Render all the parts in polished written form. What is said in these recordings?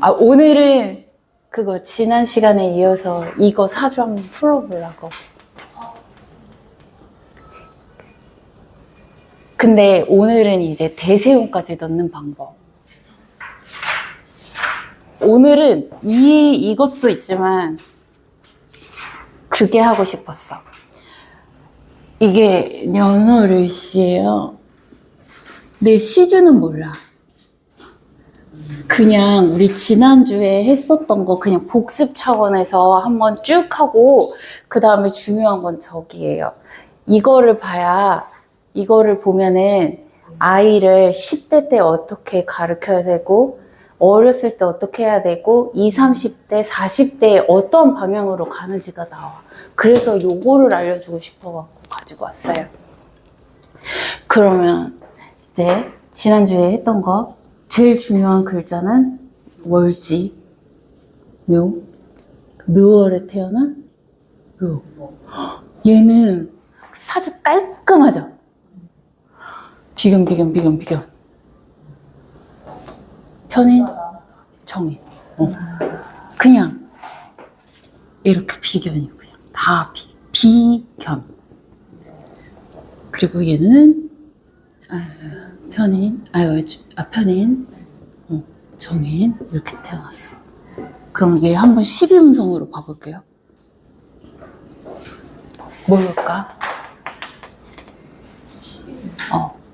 오늘은 그거 지난 시간에 이어서 이거 사주 한번 풀어보려고. 근데 오늘은 이제 대세운까지 넣는 방법. 오늘은 이것도 있지만 그게 하고 싶었어. 이게 년월일시예요. 내 시주는 몰라. 그냥 우리 지난주에 했었던 거 그냥 복습 차원에서 한번 쭉 하고 그 다음에 중요한 건 저기예요. 이거를 봐야, 이거를 보면은 아이를 10대 때 어떻게 가르쳐야 되고 어렸을 때 어떻게 해야 되고 20, 30대, 40대에 어떤 방향으로 가는지가 나와. 그래서 요거를 알려주고 싶어갖고 가지고 왔어요. 그러면 이제 지난주에 했던 거 제일 중요한 글자는 월지, 묘, 묘월에 태어난 묘. 얘는 사주 깔끔하죠? 비견. 편인, 정인. 그냥 이렇게 비견이고 그냥 다 비견. 그리고 얘는 편인, 정인 이렇게 태어났어. 그럼 얘 한번 12운성으로 봐볼게요. 뭘 볼까?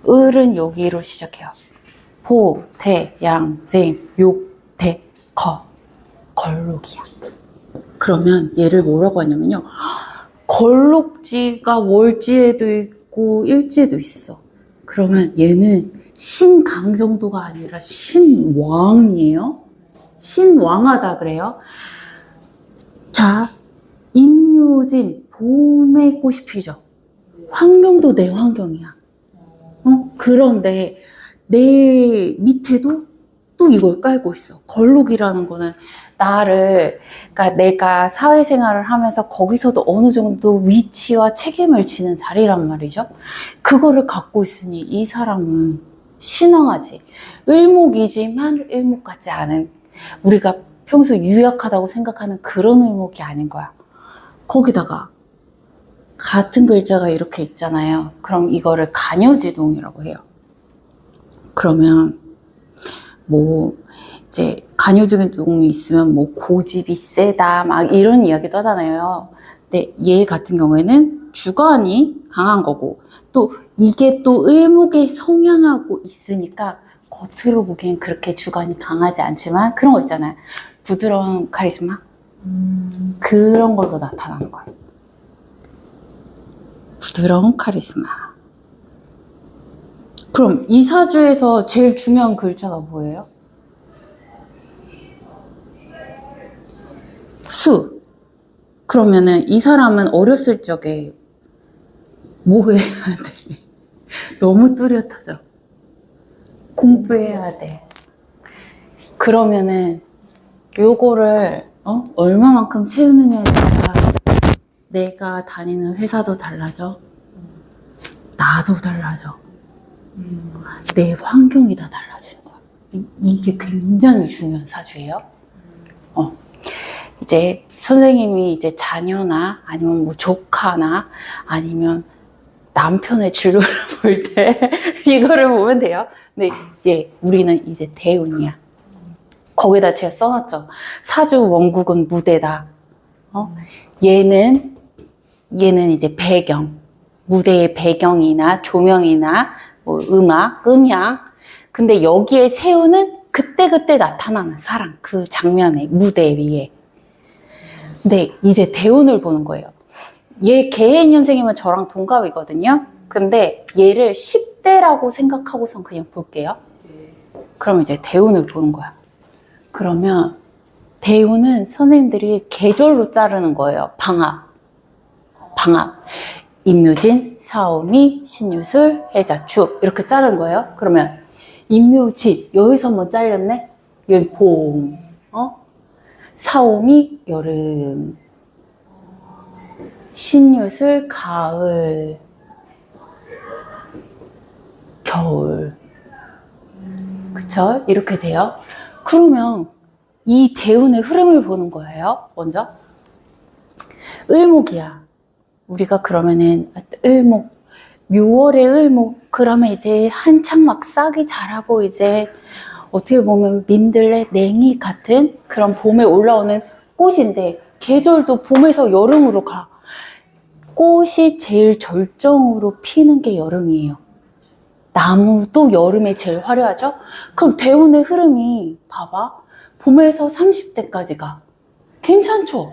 을은 여기로 시작해요. 보, 태, 양, 생, 욕, 대, 거. 걸록이야. 그러면 얘를 뭐라고 하냐면요. 걸록지가 월지에도 있고 일지에도 있어. 그러면 얘는 신강 정도가 아니라 신왕이에요. 신왕하다 그래요. 자, 인묘진, 봄에 꽃이 피죠. 환경도 내 환경이야. 그런데 내 밑에도 또 이걸 깔고 있어. 걸록이라는 거는 그러니까 내가 사회생활을 하면서 거기서도 어느 정도 위치와 책임을 지는 자리란 말이죠. 그거를 갖고 있으니 이 사람은 신앙하지. 을목이지만 을목 같지 않은, 우리가 평소 유약하다고 생각하는 그런 을목이 아닌 거야. 거기다가 같은 글자가 이렇게 있잖아요. 그럼 이거를 간여지동이라고 해요. 그러면 이제 간여지동이 있으면 고집이 세다 막 이런 이야기도 하잖아요. 근데 얘 같은 경우에는 주관이 강한 거고 또 이게 또 을목에 성향하고 있으니까 겉으로 보기엔 그렇게 주관이 강하지 않지만 그런 거 있잖아요. 부드러운 카리스마? 그런 걸로 나타나는 거예요. 부드러운 카리스마. 그럼 이 사주에서 제일 중요한 글자가 뭐예요? 수. 그러면은 이 사람은 어렸을 적에 뭐 해야 돼? 너무 뚜렷하죠? 공부해야 돼. 그러면은 요거를 얼마만큼 채우느냐에 따라 내가 다니는 회사도 달라져. 나도 달라져. 내 환경이 다 달라지는 거야. 이게 굉장히 중요한 사주예요. 이제 선생님이 이제 자녀나 아니면 조카나 아니면 남편의 진로를 볼 때 이거를 보면 돼요. 근데 이제 우리는 이제 대운이야. 거기다 제가 써놨죠. 사주 원국은 무대다. 얘는 이제 배경, 무대의 배경이나 조명이나 음악, 음향. 근데 여기에 세우는 그때그때 나타나는 사람, 그 장면에, 무대 위에. 근데 이제 대운을 보는 거예요. 얘 개해년생이면 저랑 동갑이거든요. 근데 얘를 10대라고 생각하고선 그냥 볼게요. 그럼 이제 대운을 보는 거야. 그러면 대운은 선생님들이 계절로 자르는 거예요. 방학. 임묘진, 사오미, 신유술, 해자축 이렇게 자르는 거예요. 그러면 임묘진 여기서 한번 잘렸네. 여기 봄, 사오미 여름, 신유술 가을, 겨울. 그쵸? 이렇게 돼요. 그러면 이 대운의 흐름을 보는 거예요. 먼저 을목이야. 우리가 그러면은 을목, 묘월의 을목, 그러면 이제 한창 막 싹이 자라고 이제 어떻게 보면 민들레, 냉이 같은 그런 봄에 올라오는 꽃인데, 계절도 봄에서 여름으로 가. 꽃이 제일 절정으로 피는 게 여름이에요. 나무도 여름에 제일 화려하죠? 그럼 대운의 흐름이 봐봐. 봄에서 30대까지 가. 괜찮죠?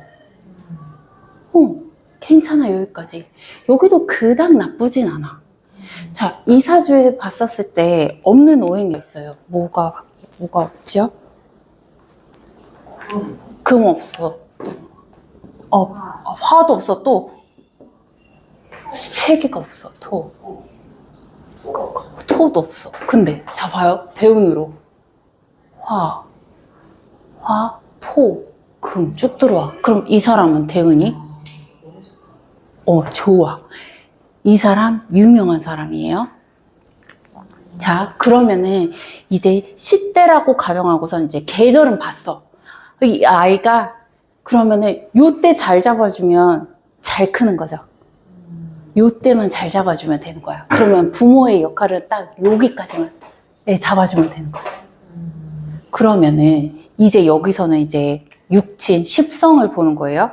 괜찮아, 여기까지. 여기도 그닥 나쁘진 않아. 자, 이 사주에 봤었을 때 없는 오행이 있어요. 뭐가 없죠? 금 없어. 화도 없어, 또. 세 개가 없어, 토도 없어. 근데, 자, 봐요. 대운으로. 화, 토, 금 쭉 들어와. 그럼 이 사람은 대운이? 좋아. 이 사람 유명한 사람이에요. 자, 그러면은 이제 10대라고 가정하고선 이제 계절은 봤어. 이 아이가 그러면은 요때 잘 잡아주면 잘 크는 거죠. 요때만 잘 잡아주면 되는 거야. 그러면 부모의 역할은 딱 여기까지만 잡아주면 되는 거야. 그러면은 이제 여기서는 이제 육친, 십성을 보는 거예요.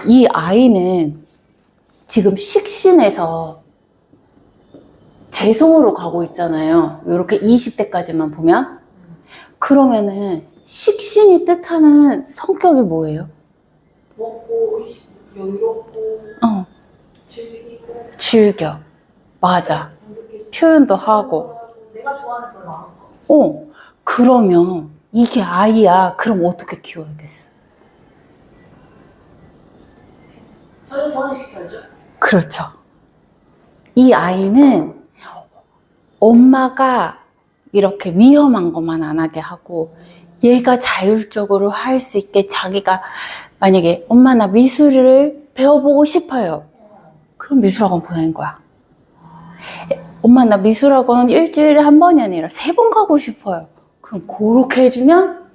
이 아이는 지금 식신에서 재성으로 가고 있잖아요. 이렇게 20대까지만 보면. 그러면은 식신이 뜻하는 성격이 뭐예요? 먹고, 여유롭고, 즐겨. 맞아. 표현도 하고. 내가 좋아하는 걸 마음껏. 그러면 이게 아이야. 그럼 어떻게 키워야겠어? 자기 소환시켜야죠. 그렇죠. 이 아이는 엄마가 이렇게 위험한 것만 안 하게 하고, 얘가 자율적으로 할 수 있게 자기가 만약에 엄마 나 미술을 배워보고 싶어요. 그럼 미술학원 보내는 거야. 엄마 나 미술학원 일주일에 한 번이 아니라 3번 가고 싶어요. 그럼 그렇게 해주면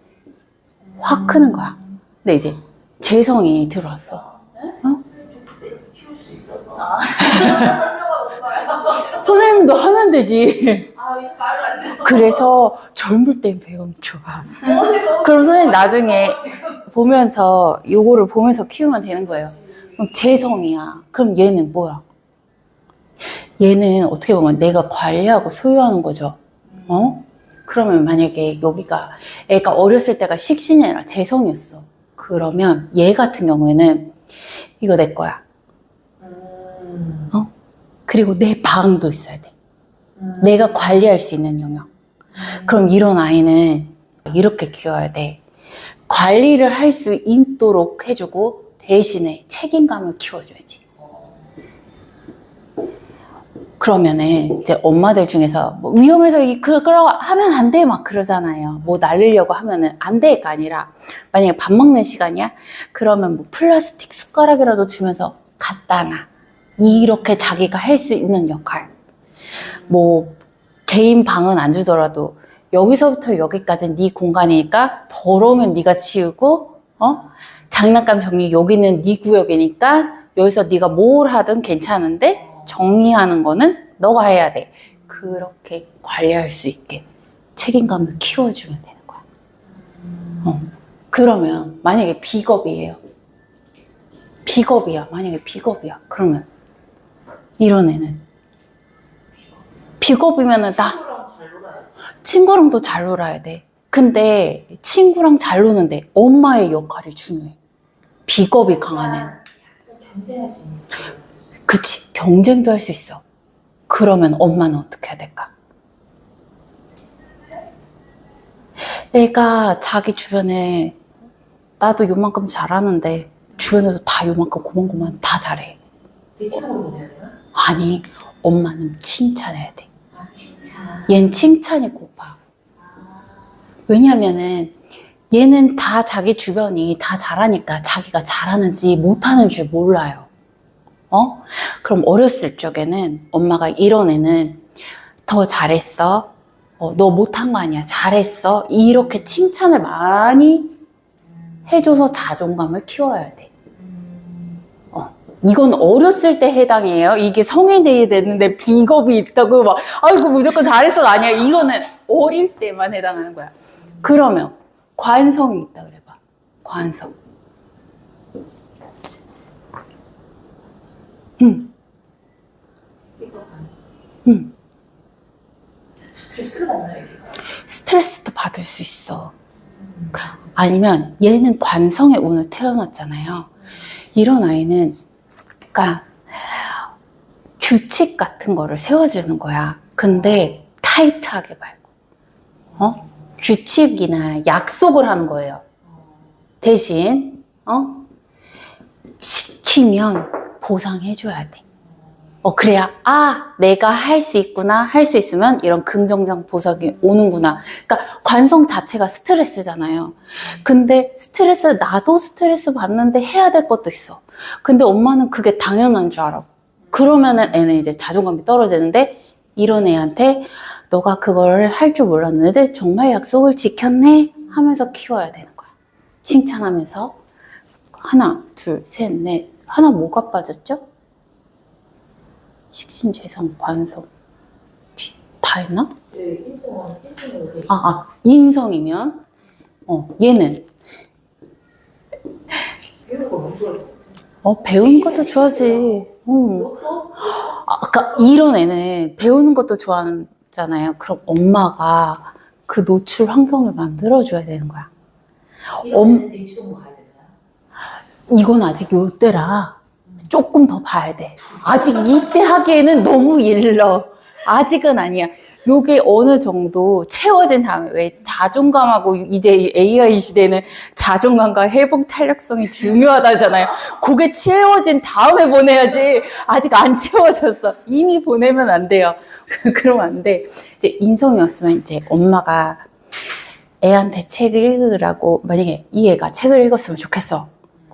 확 크는 거야. 근데 이제 재성이 들어왔어. 키울 수 있어서. 선생님도 하면 되지. 이거 말도 안 돼. 그래서 젊을 땐 배우면 좋아. 그럼 선생님 나중에 보면서 요거를 보면서 키우면 되는 거예요. 그럼 재성이야. 그럼 얘는 뭐야? 얘는 어떻게 보면 내가 관리하고 소유하는 거죠. 그러면 만약에 여기가 애가 어렸을 때가 식신이 아니라 재성이었어. 그러면 얘 같은 경우에는 이거 내 거야. 그리고 내 방도 있어야 돼. 내가 관리할 수 있는 영역. 그럼 이런 아이는 이렇게 키워야 돼. 관리를 할 수 있도록 해주고 대신에 책임감을 키워줘야지. 그러면은 이제 엄마들 중에서 뭐 위험해서 그걸 하면 안 돼 막 그러잖아요. 뭐 날리려고 하면은 안 돼가 아니라, 만약에 밥 먹는 시간이야? 그러면 뭐 플라스틱 숟가락이라도 주면서 갖다 놔. 이렇게 자기가 할 수 있는 역할. 뭐 개인 방은 안 주더라도 여기서부터 여기까지는 네 공간이니까 더러우면 네가 치우고, 장난감 정리 여기는 네 구역이니까 여기서 네가 뭘 하든 괜찮은데 정리하는 거는 너가 해야 돼. 그렇게 관리할 수 있게 책임감을 키워주면 되는 거야. 그러면 만약에 비겁이에요. 비겁이야. 만약에 비겁이야. 그러면 이런 애는 비겁이면은 친구랑도 잘 놀아야 돼. 근데 친구랑 잘 노는데 엄마의 역할이 중요해. 비겁이 강한 애는. 경쟁할 수 있는. 그치, 경쟁도 할 수 있어. 그러면 엄마는 어떻게 해야 될까? 애가 자기 주변에 나도 요만큼 잘하는데 주변에도 다 요만큼 고만고만 다 잘해. 대칭으로 보내야 되나? 아니, 엄마는 칭찬해야 돼. 칭찬. 얜 칭찬이 고파. 왜냐면은 얘는 다 자기 주변이 다 잘하니까 자기가 잘하는지 못하는지 몰라요. 그럼 어렸을 적에는 엄마가 이런 애는 더 잘했어. 너 못한 거 아니야. 잘했어. 이렇게 칭찬을 많이 해줘서 자존감을 키워야 돼. 이건 어렸을 때 해당이에요. 이게 성인이 되는데 비겁이 있다고 막, 아이고, 무조건 잘했어. 아니야. 이거는 어릴 때만 해당하는 거야. 그러면 관성이 있다 그래봐. 관성. 스트레스를 받나요, 이게? 스트레스도 받을 수 있어. 아니면 얘는 관성의 운을 태어났잖아요. 이런 아이는 그러니까 규칙 같은 거를 세워주는 거야. 근데 타이트하게 말고 규칙이나 약속을 하는 거예요. 대신 지키면 보상해줘야 돼. 그래야 내가 할 수 있구나. 할 수 있으면 이런 긍정적 보상이 오는구나. 그러니까 관성 자체가 스트레스잖아요. 근데 나도 스트레스 받는데 해야 될 것도 있어. 근데 엄마는 그게 당연한 줄 알아. 그러면은 애는 이제 자존감이 떨어지는데 이런 애한테 너가 그걸 할 줄 몰랐는데 정말 약속을 지켰네 하면서 키워야 되는 거야. 칭찬하면서 하나, 둘, 셋, 넷. 하나 뭐가 빠졌죠? 식신재성, 관성 다 했나? 네, 인성은 인성이면 얘는 배우는 거 너무 좋아할 것 같아요. 배우는 것도 좋아하지. 그것도? 그러니까 이런 애는 배우는 것도 좋아하잖아요. 그럼 엄마가 그 노출 환경을 만들어줘야 되는 거야. 이런 애는 대치동 가야 되나요? 이건 아직 요때라 조금 더 봐야 돼. 아직 이때 하기에는 너무 일러. 아직은 아니야. 요게 어느 정도 채워진 다음에, 왜 자존감하고 이제 AI 시대는 자존감과 회복 탄력성이 중요하다잖아요. 그게 채워진 다음에 보내야지. 아직 안 채워졌어. 이미 보내면 안 돼요. 그러면 안 돼. 이제 인성이었으면 이제 엄마가 애한테 책을 읽으라고, 만약에 이 애가 책을 읽었으면 좋겠어.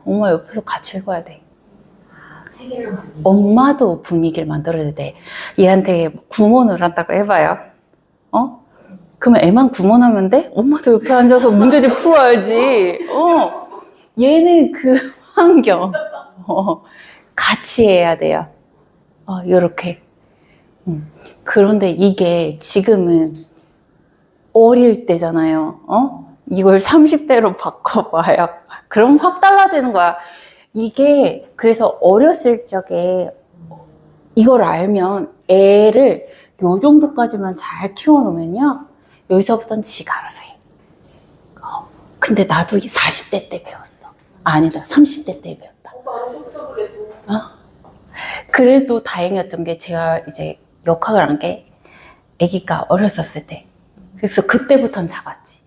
엄마 옆에서 같이 읽어야 돼. 세계를 만드는 엄마도 분위기를 만들어야 돼. 얘한테 구몬을 한다고 해봐요. 그러면 애만 구몬하면 돼? 엄마도 옆에 앉아서 문제집 풀어야지. 얘는 그 환경 같이 해야 돼요. 요렇게. 그런데 이게 지금은 어릴 때잖아요. 이걸 30대로 바꿔봐요. 그럼 확 달라지는 거야. 이게 그래서 어렸을 적에 이걸 알면 애를 요 정도까지만 잘 키워놓으면요, 여기서부터는 지가 알아서 해. 근데 나도 40대 때 배웠어. 아니다, 30대 때 배웠다. 오빠가 좋다 그래도. 그래도 다행이었던 게 제가 이제 역학을 한 게 아기가 어렸었을 때. 그래서 그때부터는 작았지.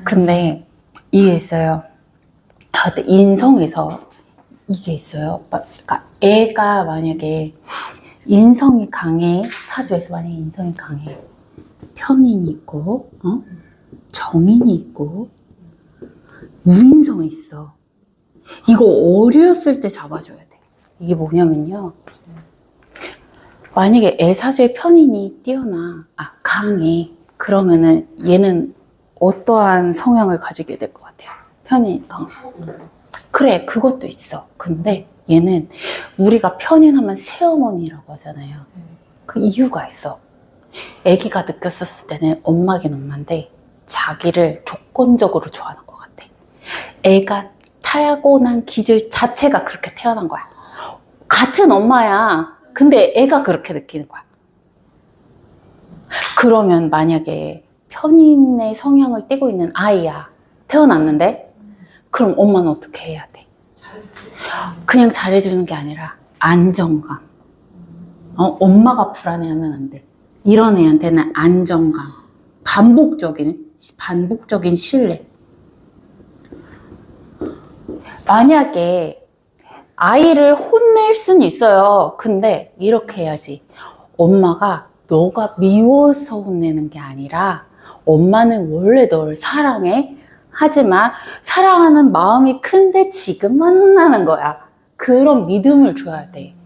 근데 이게 있어요. 인성에서 이게 있어요. 그러니까 애가 만약에 인성이 강해, 사주에서 만약에 인성이 강해, 편인이 있고, 정인이 있고, 무인성이 있어. 이거 어렸을 때 잡아줘야 돼. 이게 뭐냐면요, 만약에 애 사주에 편인이 뛰어나, 강해, 그러면은 얘는 어떠한 성향을 가지게 될 것 같아요? 편인이 강하고. 그래, 그것도 있어. 근데 얘는 우리가 편인하면 새어머니라고 하잖아요. 그 이유가 있어. 아기가 느꼈었을 때는 엄마긴 엄마인데 자기를 조건적으로 좋아하는 것 같아. 애가 타고난 기질 자체가 그렇게 태어난 거야. 같은 엄마야. 근데 애가 그렇게 느끼는 거야. 그러면 만약에 편인의 성향을 띠고 있는 아이야. 태어났는데 그럼 엄마는 어떻게 해야 돼? 그냥 잘해주는 게 아니라 안정감. 엄마가 불안해하면 안 돼. 이런 애한테는 안정감, 반복적인 신뢰. 만약에 아이를 혼낼 수는 있어요. 근데 이렇게 해야지. 엄마가 너가 미워서 혼내는 게 아니라 엄마는 원래 너를 사랑해. 하지만 사랑하는 마음이 큰데 지금만 혼나는 거야. 그런 믿음을 줘야 돼.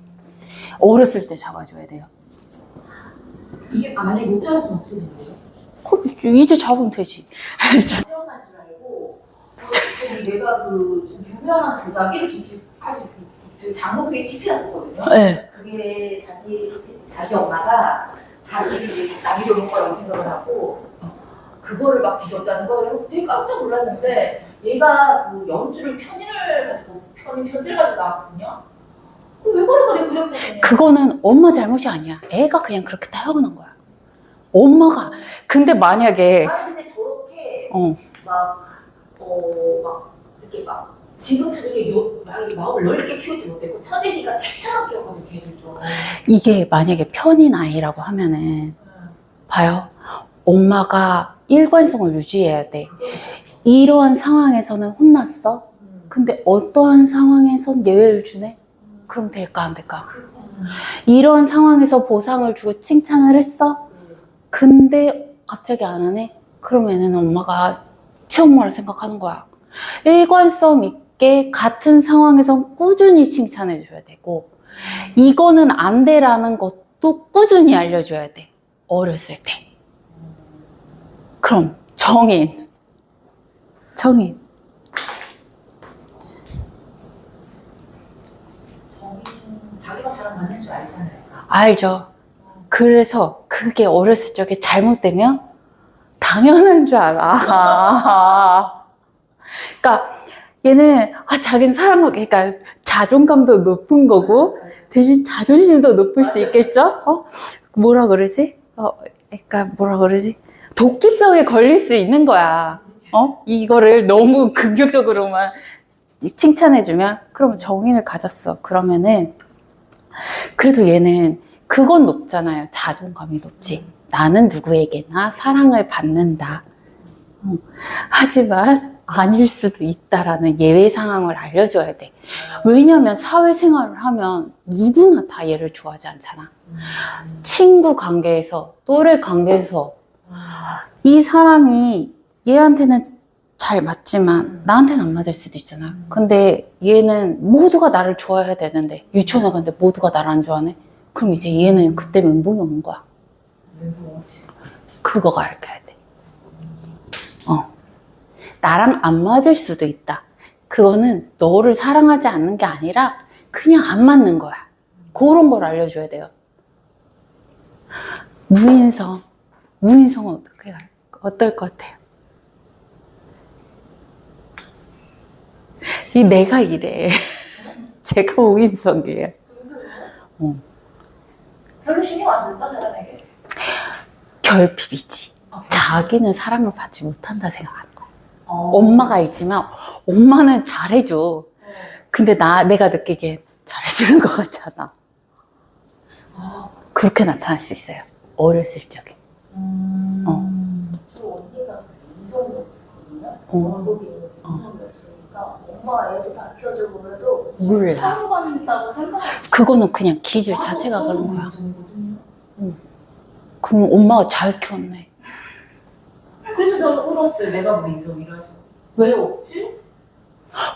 어렸을 때 잡아줘야 돼요. 이게 만약에 못 자랐으면 어떻게 되는 거예요? 이제 잡으면 되지. 태어난 줄 알고 얘가 좀 유명한 도자기를 아주 장목에 깊이 놨거든요. 네. 그게 자기 엄마가 자기를 남겨놓은 거라고 생각을 하고 그거를 막 뒤졌다는 거. 내가 되게 깜짝 놀랐는데 얘가 그 연주를 편지를 가지고 나왔거든요. 왜 그럴까 내가 그랬거든요. 그거는 엄마 잘못이 아니야. 애가 그냥 그렇게 태어난 거야. 엄마가. 근데 만약에 아니 근데 저렇게 어. 막 이렇게 막 지금처럼 이렇게 마음을 넓게 키우지 못했고 첫애니까 책처럼 키웠거든 걔를 좀. 이게 만약에 편인 아이라고 하면은 봐요. 엄마가 일관성을 유지해야 돼. 그거 있었어. 이러한 상황에서는 혼났어. 근데 어떠한 상황에선 예외를 주네? 그럼 될까 안 될까? 이러한 상황에서 보상을 주고 칭찬을 했어? 근데 갑자기 안 하네? 그럼 얘는 엄마가 시엄마를 생각하는 거야. 일관성 있게 같은 상황에서 꾸준히 칭찬해 줘야 되고 이거는 안 돼라는 것도 꾸준히 알려줘야 돼. 어렸을 때. 그럼 정인. 자기가 사람 맞는 줄 알잖아요. 알죠. 그래서 그게 어렸을 적에 잘못되면 당연한 줄 알아. 그러니까 얘는 자기는 그러니까 자존감도 높은 거고 대신 자존심도 높을 수 있겠죠? 뭐라 그러지? 그러니까 뭐라 그러지? 도끼병에 걸릴 수 있는 거야. 이거를 너무 긍정적으로만 칭찬해주면 그러면 정인을 가졌어. 그러면은 그래도 얘는 그건 높잖아요. 자존감이 높지. 나는 누구에게나 사랑을 받는다. 하지만 아닐 수도 있다라는 예외 상황을 알려줘야 돼. 왜냐하면 사회생활을 하면 누구나 다 얘를 좋아하지 않잖아. 친구 관계에서, 또래 관계에서 이 사람이 얘한테는 잘 맞지만 나한테는 안 맞을 수도 있잖아. 근데 얘는 모두가 나를 좋아해야 되는데 유치원에 갔는데 모두가 나를 안 좋아하네? 그럼 이제 얘는 그때 멘붕이 오는 거야. 그거 가르쳐야 돼. 나랑 안 맞을 수도 있다. 그거는 너를 사랑하지 않는 게 아니라 그냥 안 맞는 거야. 그런 걸 알려줘야 돼요. 무인성은 어떨 것 같아요? 내가 이래. 제가 무인성이에요. 별로 신경 안 쓴다 사람에게. 결핍이지. 자기는 사랑을 받지 못한다 생각하는 거야. 엄마가 있지만 엄마는 잘해줘. 근데 내가 느끼기엔 잘해주는 것 같잖아. 그렇게 나타날 수 있어요. 어렸을 적에. 저 언니가 인성이 없었거든요. 월급이 인성이 없으니까 엄마가 애도 다 키워주고 그래도 몰라. 사랑받는다고 생각. 그거는 그냥 기질 자체가 그런 거야. 그럼 엄마가 잘 키웠네. 그래서 저는 울었어요. 내가 무인성이라서. 왜 없지?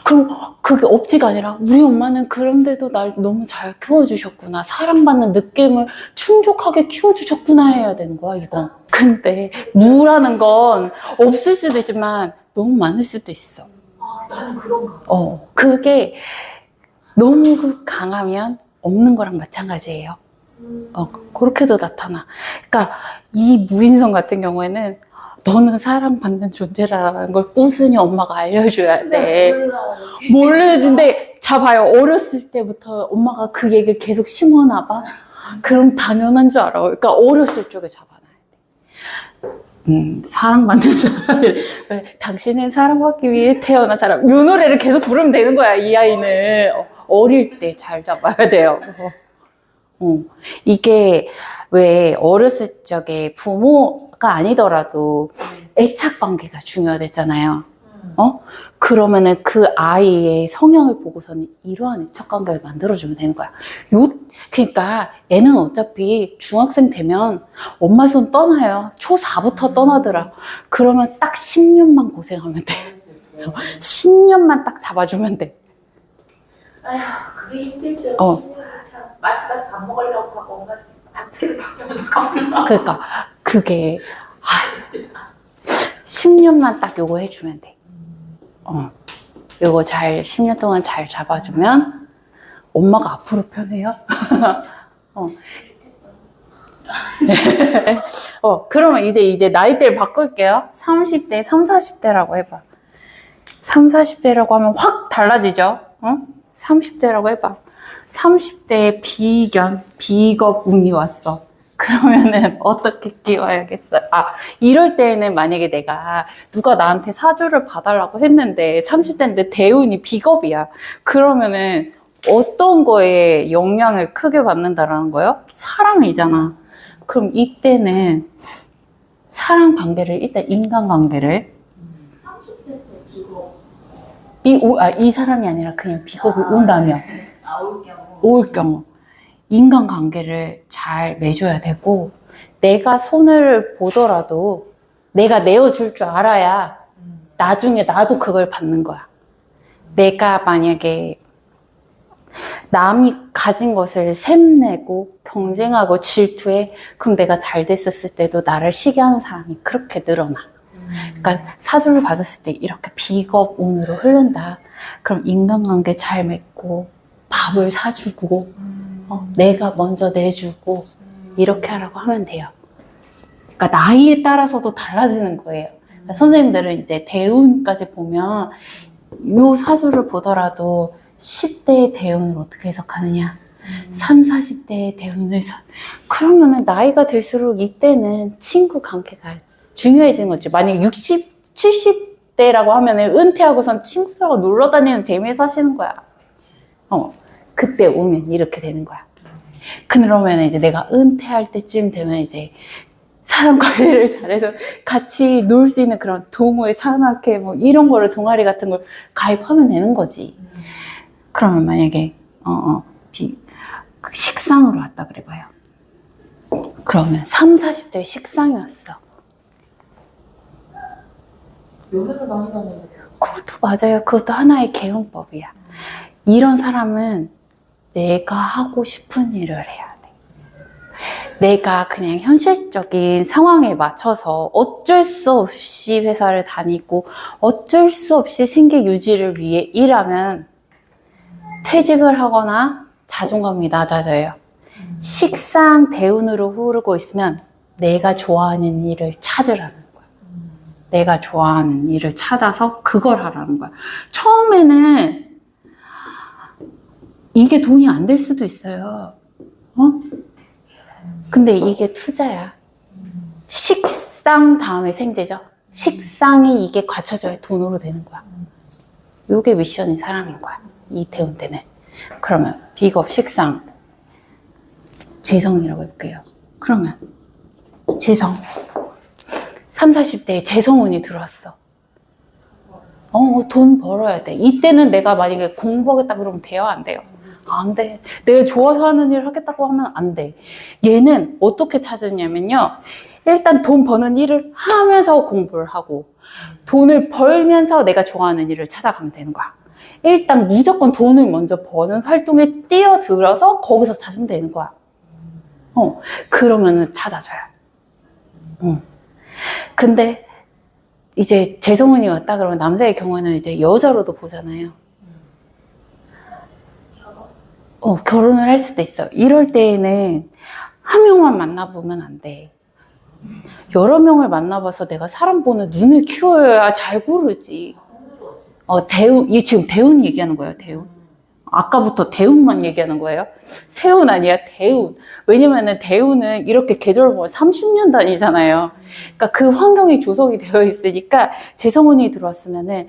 그럼 그게 없지가 아니라 우리 엄마는 그런데도 날 너무 잘 키워주셨구나. 사랑받는 느낌을 충족하게 키워주셨구나 해야 되는 거야, 이건. 근데 누라는 건 없을 수도 있지만 너무 많을 수도 있어. 나는 그런가. 그게 너무 강하면 없는 거랑 마찬가지예요. 그렇게도 나타나. 그러니까 이 무인성 같은 경우에는 너는 사랑받는 존재라는 걸 꾸준히 엄마가 알려줘야 돼. 모르는데 봐요. 어렸을 때부터 엄마가 그 얘기를 계속 심어놔 봐. 그럼 당연한 줄 알아. 그러니까 어렸을 적에 잡아놔야 돼. 사랑받는 사람. 당신은 사랑받기 위해 태어난 사람. 이 노래를 계속 부르면 되는 거야, 이 아이는. 어릴 때 잘 잡아야 돼요. 이게 왜 어렸을 적에 부모가 아니더라도 애착 관계가 중요하댔잖아요. 그러면은 그 아이의 성향을 보고서는 이러한 애착 관계를 만들어주면 되는 거야. 그러니까 얘는 어차피 중학생 되면 엄마 손 떠나요. 초4부터 떠나더라. 그러면 딱 10년만 고생하면 돼. 10년만 딱 잡아주면 돼. 아휴, 그게 힘들죠. 참. 마트 가서 밥 먹으려고 하고 엄마 마트를 가면 그러니까 그게 10년만 딱 요거 해주면 돼. 요거 10년 동안 잘 잡아주면 엄마가 앞으로 편해요. 그러면 이제 나이대를 바꿀게요. 30대, 30, 40대라고 해봐. 30, 40대라고 하면 확 달라지죠? 30대라고 해봐. 30대에 비겁 운이 왔어. 그러면은 어떻게 끼워야겠어요? 이럴 때는 만약에 내가 누가 나한테 사주를 봐달라고 했는데 30대인데 대운이 비겁이야. 그러면은 어떤 거에 영향을 크게 받는다라는 거예요? 사랑이잖아. 그럼 이때는 사랑관계를, 일단 인간관계를 30대 때 비고 이 사람이 아니라 그냥 비겁이 온다면 올 경우 올 경우 인간관계를 잘 맺어야 되고, 내가 손해를 보더라도 내가 내어줄 줄 알아야 나중에 나도 그걸 받는 거야. 내가 만약에 남이 가진 것을 샘내고 경쟁하고 질투해, 그럼 내가 잘 됐었을 때도 나를 시기하는 사람이 그렇게 늘어나. 그러니까 사주를 받았을 때 이렇게 비겁 운으로 흐른다. 그럼 인간관계 잘 맺고 밥을 사주고 내가 먼저 내주고 이렇게 하라고 하면 돼요. 그러니까 나이에 따라서도 달라지는 거예요. 그러니까 선생님들은 이제 대운까지 보면 요 사주를 보더라도 10대의 대운을 어떻게 해석하느냐, 30, 40대의 대운을 그러면은 나이가 들수록 이때는 친구 관계가 중요해지는 거지. 만약에 60, 70대라고 하면은 은퇴하고선 친구들하고 놀러 다니는 재미에 사시는 거야. 그때 오면 이렇게 되는 거야. 그러면 이제 내가 은퇴할 때쯤 되면 이제 사람 관리를 잘해서 같이 놀 수 있는 그런 동호회, 산악회 뭐 이런 거를 동아리 같은 걸 가입하면 되는 거지. 그러면 만약에 식상으로 왔다 그래봐요. 그러면 30, 40대 식상이 왔어. 여행을 많이 다니는데 그것도 맞아요. 그것도 하나의 개운법이야. 이런 사람은 내가 하고 싶은 일을 해야 돼. 내가 그냥 현실적인 상황에 맞춰서 어쩔 수 없이 회사를 다니고 어쩔 수 없이 생계 유지를 위해 일하면 퇴직을 하거나 자존감이 낮아져요. 식상 대운으로 흐르고 있으면 내가 좋아하는 일을 찾으라는 거야. 내가 좋아하는 일을 찾아서 그걸 하라는 거야. 처음에는 이게 돈이 안 될 수도 있어요. 근데 이게 투자야. 식상 다음에 생제죠. 식상이 이게 갖춰져야 돈으로 되는 거야. 요게 미션이 사람인 거야. 이 대운 때는. 그러면 비겁, 식상, 재성이라고 해볼게요. 그러면 재성. 30, 40대에 재성운이 들어왔어. 돈 벌어야 돼. 이때는 내가 만약에 공부하겠다 그러면 돼요? 안 돼요? 안 돼. 내가 좋아서 하는 일을 하겠다고 하면 안 돼. 얘는 어떻게 찾으냐면요. 일단 돈 버는 일을 하면서 공부를 하고 돈을 벌면서 내가 좋아하는 일을 찾아가면 되는 거야. 일단 무조건 돈을 먼저 버는 활동에 뛰어들어서 거기서 찾으면 되는 거야. 그러면은 찾아줘요. 근데 이제 재성운이 왔다 그러면 남자의 경우에는 이제 여자로도 보잖아요. 결혼을 할 수도 있어. 이럴 때에는 한 명만 만나보면 안 돼. 여러 명을 만나봐서 내가 사람 보는 눈을 키워야 잘 고르지. 대운, 이 지금 대운 얘기하는 거예요, 대운. 아까부터 대운만 얘기하는 거예요. 세운 아니야, 대운. 왜냐면은 대운은 이렇게 계절 보면 30년 단위잖아요. 그러니까 그 환경이 조성이 되어 있으니까 재성운이 들어왔으면은,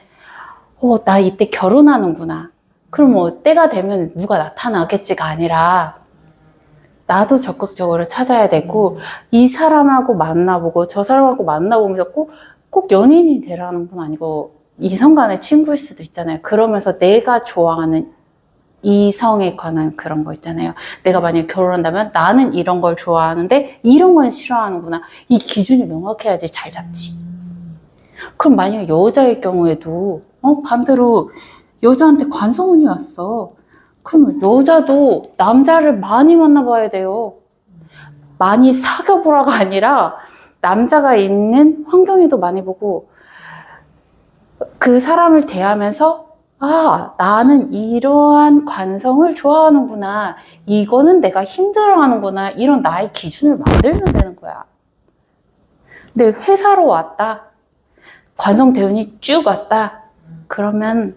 나 이때 결혼하는구나. 그럼 뭐 때가 되면 누가 나타나겠지가 아니라 나도 적극적으로 찾아야 되고 이 사람하고 만나보고 저 사람하고 만나보면서 꼭 연인이 되라는 건 아니고 이성 간의 친구일 수도 있잖아요. 그러면서 내가 좋아하는 이성에 관한 그런 거 있잖아요. 내가 만약에 결혼한다면 나는 이런 걸 좋아하는데 이런 건 싫어하는구나. 이 기준이 명확해야지 잘 잡지. 그럼 만약에 여자의 경우에도 반대로 여자한테 관성운이 왔어. 그러면 여자도 남자를 많이 만나봐야 돼요. 많이 사귀어보라가 아니라 남자가 있는 환경에도 많이 보고 그 사람을 대하면서 아, 나는 이러한 관성을 좋아하는구나. 이거는 내가 힘들어하는구나. 이런 나의 기준을 만들면 되는 거야. 근데 회사로 왔다. 관성 대운이 쭉 왔다. 그러면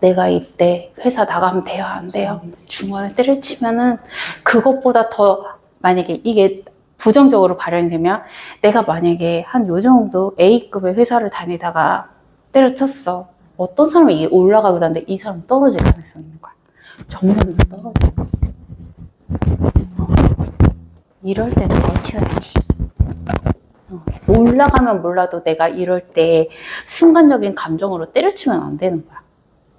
내가 이때 회사 나가면 돼요? 안 돼요? 중간에 때려치면은 그것보다 더 만약에 이게 부정적으로 발현되면 내가 만약에 한 요 정도 A급의 회사를 다니다가 때려쳤어. 어떤 사람은 이게 올라가기도 하는데 이 사람은 떨어질 가능성이 있는 거야. 점점 떨어져. 이럴 때는 버텨야지. 올라가면 몰라도 내가 이럴 때 순간적인 감정으로 때려치면 안 되는 거야.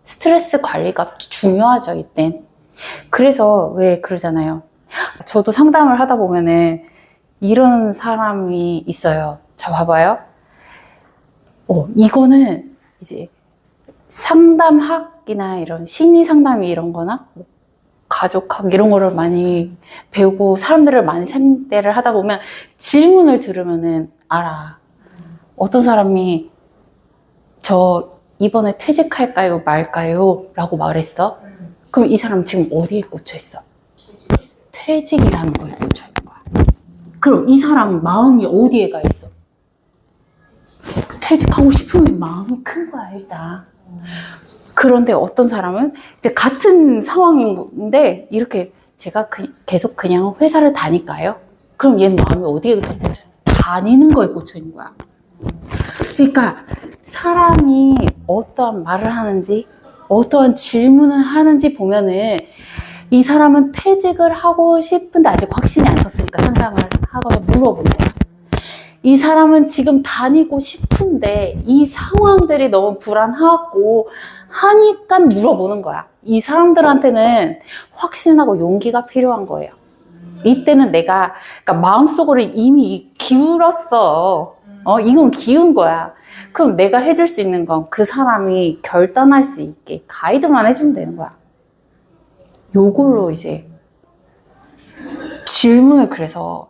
스트레스 관리가 중요하죠, 이땐. 그래서 왜 그러잖아요. 저도 상담을 하다 보면은 이런 사람이 있어요. 자, 봐봐요. 이거는 이제 상담학이나 이런 심리 상담이 이런 거나 가족학 이런 거를 많이 배우고 사람들을 많이 상대를 하다 보면 질문을 들으면은 알아. 어떤 사람이 저 이번에 퇴직할까요 말까요? 라고 말했어. 그럼 이 사람 지금 어디에 꽂혀 있어? 퇴직이라는 거에 꽂혀 있는 거야. 그럼 이 사람 마음이 어디에 가 있어? 퇴직하고 싶으면 마음이 큰 거야, 일단. 그런데 어떤 사람은 이제 같은 상황인데 이렇게 제가 계속 그냥 회사를 다닐까요? 그럼 얘는 마음이 어디에 꽂혀 있어? 다니는 거에 꽂혀 있는 거야. 그러니까 사람이 어떠한 말을 하는지 어떠한 질문을 하는지 보면은 이 사람은 퇴직을 하고 싶은데 아직 확신이 안 섰으니까 상담을 하거나 물어본대요. 이 사람은 지금 다니고 싶은데 이 상황들이 너무 불안하고 하니까 물어보는 거야. 이 사람들한테는 확신하고 용기가 필요한 거예요. 이때는 내가 그러니까 마음속으로 이미 기울었어. 이건 기운 거야. 그럼 내가 해줄 수 있는 건 그 사람이 결단할 수 있게 가이드만 해주면 되는 거야. 요걸로 이제 질문을 그래서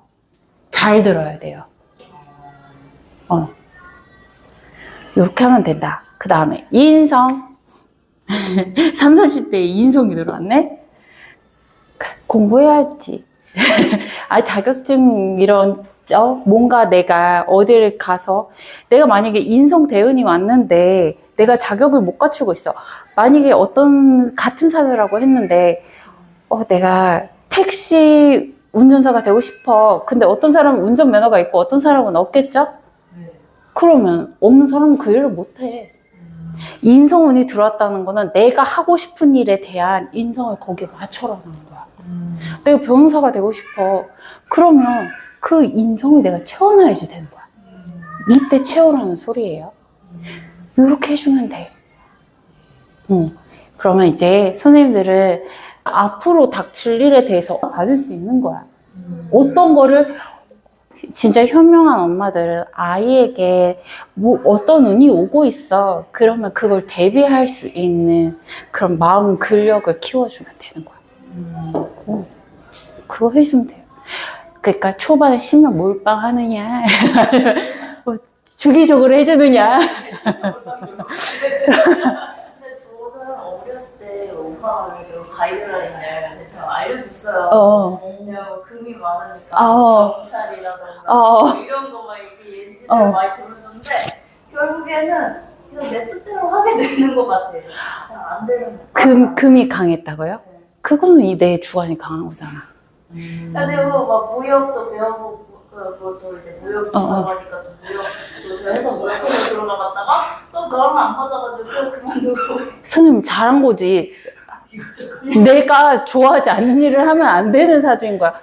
잘 들어야 돼요. 이렇게 하면 된다. 그 다음에 인성. 3, 40대에 인성이 들어왔네? 공부해야지. 자격증 이런 뭔가 내가 어디를 가서 내가 만약에 인성 대운이 왔는데 내가 자격을 못 갖추고 있어. 만약에 어떤 같은 사주라고 했는데 내가 택시 운전사가 되고 싶어. 근데 어떤 사람은 운전면허가 있고 어떤 사람은 없겠죠? 그러면 없는 사람은 그 일을 못해. 인성운이 들어왔다는 거는 내가 하고 싶은 일에 대한 인성을 거기에 맞춰라는 거야. 내가 변호사가 되고 싶어. 그러면 그 인성을 내가 채워놔야지 되는 거야. 이때 채우라는 소리예요. 이렇게 해주면 돼. 그러면 이제 선생님들은 앞으로 닥칠 일에 대해서 봐줄 수 있는 거야. 어떤 거를 진짜 현명한 엄마들은 아이에게 뭐 어떤 운이 오고 있어. 그러면 그걸 대비할 수 있는 그런 마음 근력을 키워주면 되는 거야. 그거 해주면 돼요. 그러니까 초반에 10년 몰빵하느냐 뭐 주기적으로 해주느냐. 근데 저는 어렸을 때 엄마가 그래도 가이드라인을 좀 알려줬어요. 그냥 금이 많으니까 경찰이라던가 뭐 이런 거 막 이렇게 예시를 많이 들어줬는데 결국에는 그냥 내 뜻대로 하게 되는 것 같아요. 잘 안 되는 것 같아요. 금이 강했다고요? 네. 그거는 내 주관이 강한 거잖아. 그래서 막 무역도 배워보고 또 이제 무역 들어가니까 또 무역도 해서 무역으로 들어가봤다가 또 너무 안 맞아가지고 그만두고. 선생님 잘한 거지. 내가 좋아하지 않는 일을 하면 안 되는 사주인 거야.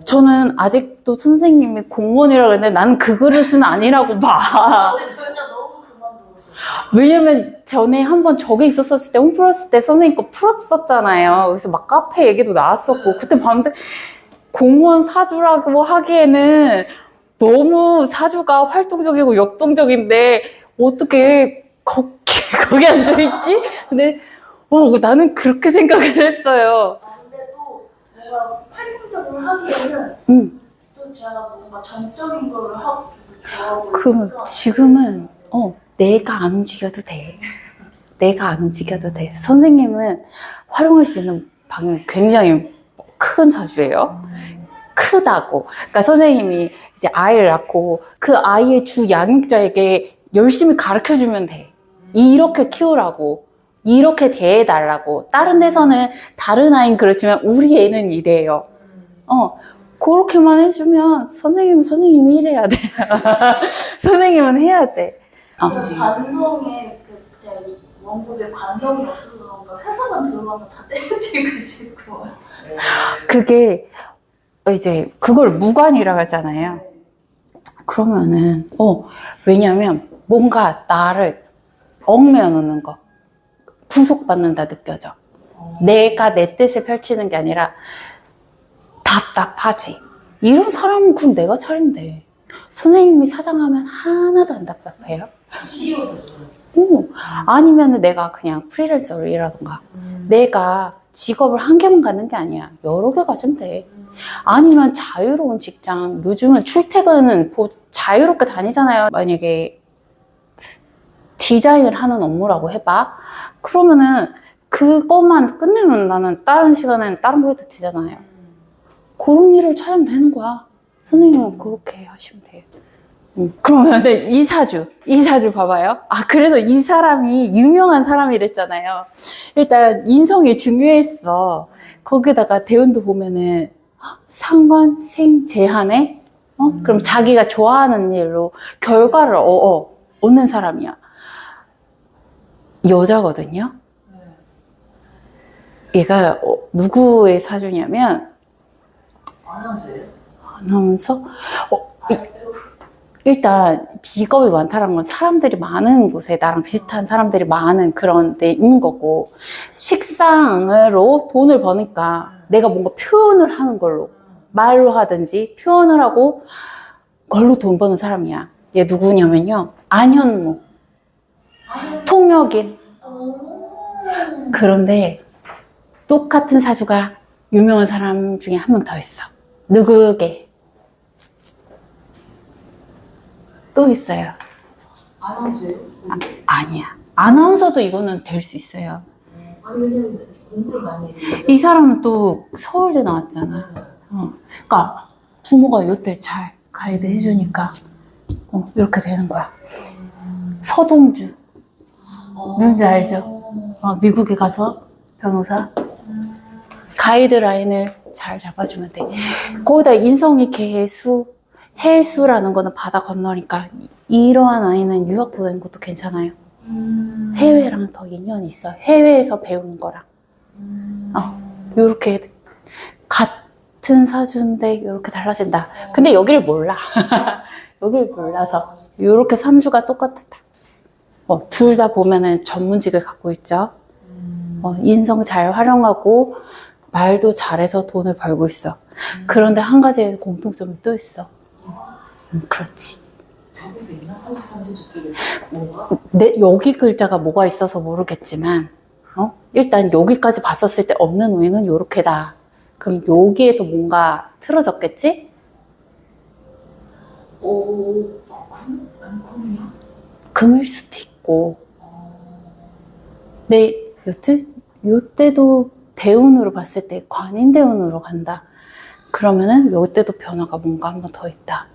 저는 아직도 선생님이 공무원이라고 그랬는데 나는 그 그릇은 아니라고 봐. 근데 진짜 너무 그만두고 싶어. 왜냐면 전에 한번 저게 있었을 때 홈플러스 때 선생님 거 풀었었잖아요. 그래서 막 카페 얘기도 나왔었고 그때 봤는데 공무원 사주라고 하기에는 너무 사주가 활동적이고 역동적인데 어떻게 거기 앉아있지? 근데 나는 그렇게 생각을 했어요. 근데 또 내가 활동적으로 하기에는 또 그래도 제가 뭔가 정적인 거를 하고 좋아하고 그럼 있어서 지금은 내가 안 움직여도 돼. 내가 안 움직여도 돼. 선생님은 활용할 수 있는 방향이 굉장히 큰 사주예요. 크다고. 그러니까 선생님이 이제 아이를 낳고 그 아이의 주 양육자에게 열심히 가르쳐 주면 돼. 이렇게 키우라고. 이렇게 대해달라고. 다른 데서는 다른 아이는 그렇지만 우리 애는 이래요. 그렇게만 해주면 선생님은 선생님이 이래야 돼. 선생님은 해야 돼. 관성에 제가 원고에 관성이 없어서 그런가 회사만 들어가면 다 때려치고 싶고 그게 이제 그걸 무관이라고 하잖아요. 그러면은 왜냐면 뭔가 나를 얽매여 놓는 거, 구속받는다 느껴져. 내가 내 뜻을 펼치는 게 아니라 답답하지. 이런 사람은 그럼 내가 차리면 돼. 선생님이 사장하면 하나도 안 답답해요. 아니면 내가 그냥 프리랜서로 일하던가. 내가 직업을 한 개만 가는 게 아니야. 여러 개 가지면 돼. 아니면 자유로운 직장. 요즘은 출퇴근은 자유롭게 다니잖아요. 만약에 디자인을 하는 업무라고 해봐. 그러면은 그것만 끝내면 나는 다른 시간에는 다른 거 해도 되잖아요. 그런 일을 찾으면 되는 거야. 선생님은 그렇게 하시면 돼요. 그러면 이 사주 봐봐요. 그래서 이 사람이 유명한 사람이랬잖아요. 일단 인성이 중요했어. 거기다가 대운도 보면은 상관, 생, 제한에 그럼 자기가 좋아하는 일로 결과를 얻는 사람이야. 여자거든요. 얘가 누구의 사주냐면 아나운서? 일단 비겁이 많다는 건 사람들이 많은 곳에 나랑 비슷한 사람들이 많은 그런 데 있는 거고, 식상으로 돈을 버니까 내가 뭔가 표현을 하는 걸로, 말로 하든지 표현을 하고 걸로 돈 버는 사람이야. 얘 누구냐면요, 안현무, 통역인. 그런데 똑같은 사주가 유명한 사람 중에 한 명 더 있어. 누구게? 또 있어요. 아나운서예요? 아니야. 아나운서도 이거는 될 수 있어요. 아니 왜냐면 공부를 많이 해요. 이 사람은 또 서울대 나왔잖아. 그러니까 부모가 이때 잘 가이드 해주니까 이렇게 되는 거야. 서동주. 누군지 알죠? 미국에 가서 변호사. 가이드라인을 잘 잡아주면 돼. 거기다 인성이 개수, 해수라는 거는 바다 건너니까 이러한 아이는 유학 보내는 것도 괜찮아요. 해외랑 더 인연이 있어. 해외에서 배우는 거랑. 요렇게 같은 사주인데 요렇게 달라진다. 근데 여기를 몰라. 여기를 몰라서 요렇게 3주가 똑같다. 둘 다 보면은 전문직을 갖고 있죠. 인성 잘 활용하고 말도 잘해서 돈을 벌고 있어. 그런데 한 가지 공통점이 또 있어. 그렇지. 저기서 있나? 33주 저쪽에 뭐가? 여기 글자가 뭐가 있어서 모르겠지만, 일단 여기까지 봤었을 때 없는 우행은 요렇게다. 그럼 여기에서 뭔가 틀어졌겠지? 금이요? 금일 수도 있고. 네, 여튼 요때도 대운으로 봤을 때 관인대운으로 간다. 그러면은 요때도 변화가 뭔가 한 번 더 있다.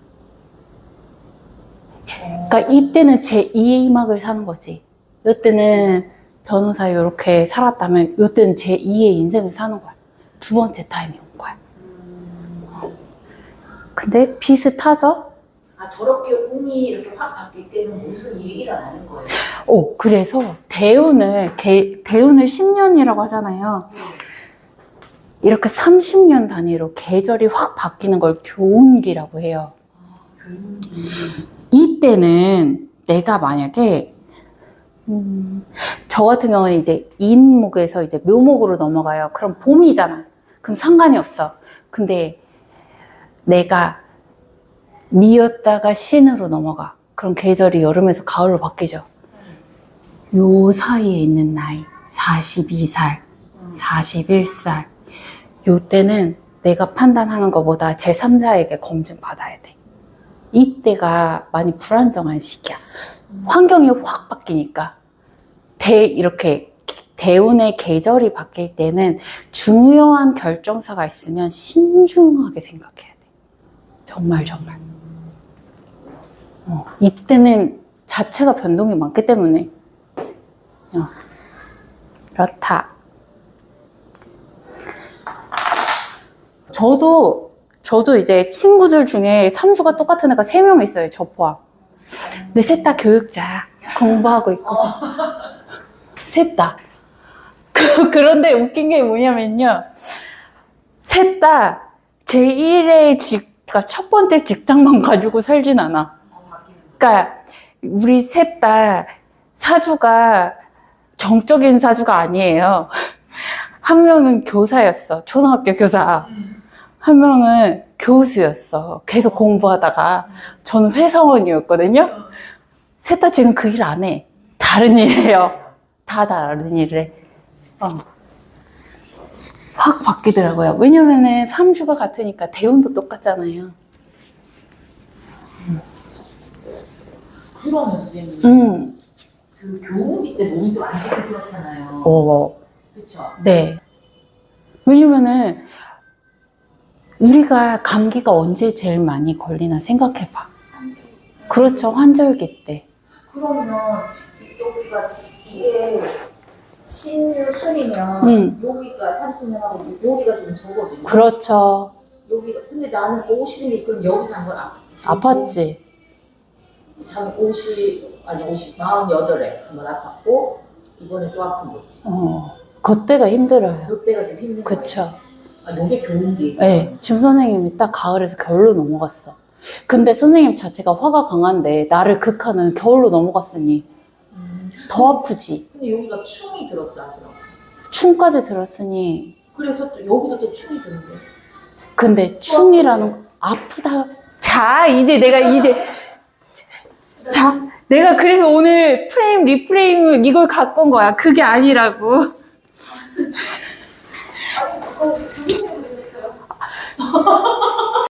그러니까 이때는 제2막을 사는 거지. 요때는 변호사 이렇게 살았다면 요때는 제2의 인생을 사는 거야. 두 번째 타임이 온 거야. 근데 비슷하죠? 저렇게 운이 이렇게 확 바뀔 때는 무슨 일이 일어나는 거예요? 그래서 대운을 10년이라고 하잖아요. 이렇게 30년 단위로 계절이 확 바뀌는 걸 교운기라고 해요. 이때는 내가 만약에 저 같은 경우는 이제 인목에서 이제 묘목으로 넘어가요. 그럼 봄이잖아. 그럼 상관이 없어. 근데 내가 미였다가 신으로 넘어가. 그럼 계절이 여름에서 가을로 바뀌죠. 요 사이에 있는 나이 42살, 41살 요때는 내가 판단하는 것보다 제3자에게 검증받아야 돼. 이때가 많이 불안정한 시기야. 환경이 확 바뀌니까. 이렇게 대운의 계절이 바뀔 때는 중요한 결정사가 있으면 신중하게 생각해야 돼. 정말. 이때는 자체가 변동이 많기 때문에. 그렇다. 저도 이제 친구들 중에 3주가 똑같은 애가 3명 있어요, 저 포함. 근데 셋 다 교육자야. 공부하고 있고. 셋 다. 그런데 웃긴 게 뭐냐면요. 셋 다 제1의 그러니까 첫 번째 직장만 가지고 살진 않아. 그러니까 우리 셋 다 사주가 정적인 사주가 아니에요. 한 명은 교사였어. 초등학교 교사. 한 명은 교수였어. 계속 공부하다가. 저는 회사원이었거든요. 셋 다 지금 그 일 안 해. 다른 일 해요. 다 다른 일을 해. 확 바뀌더라고요. 왜냐면은 3주가 같으니까 대운도 똑같잖아요. 그러면 선생님 그 교우기 때 몸이 좀 안 좋고 그렇잖아요. 그렇죠? 네. 왜냐면은 우리가 감기가 언제 제일 많이 걸리나 생각해봐. 그렇죠. 환절기 때. 그러면 여기가 이게 신순이면 여기가 30년하고 여기가 지금 저거든요. 그렇죠. 여기가 근데 나는 50인데 그럼 여기서 한번 아팠지. 참 48에 한번 아팠고 이번에 또 아픈 거지. 그때가 힘들어요. 그때가 지금 힘든 거예요. 그쵸. 요게 교훈기. 네. 지금 선생님이 딱 가을에서 겨울로 넘어갔어. 근데 선생님 자체가 화가 강한데 나를 극하는 겨울로 넘어갔으니 더 아프지. 근데 여기가 충이 들었다 하더라고. 충까지 들었으니. 그래서 또 여기도 또 충이 드는 거예요. 근데 충이라는 아프다. 내가 그래서 오늘 리프레임 이걸 갖고 온 거야. 그게 아니라고. 아니 그거 선생님이 그랬어요.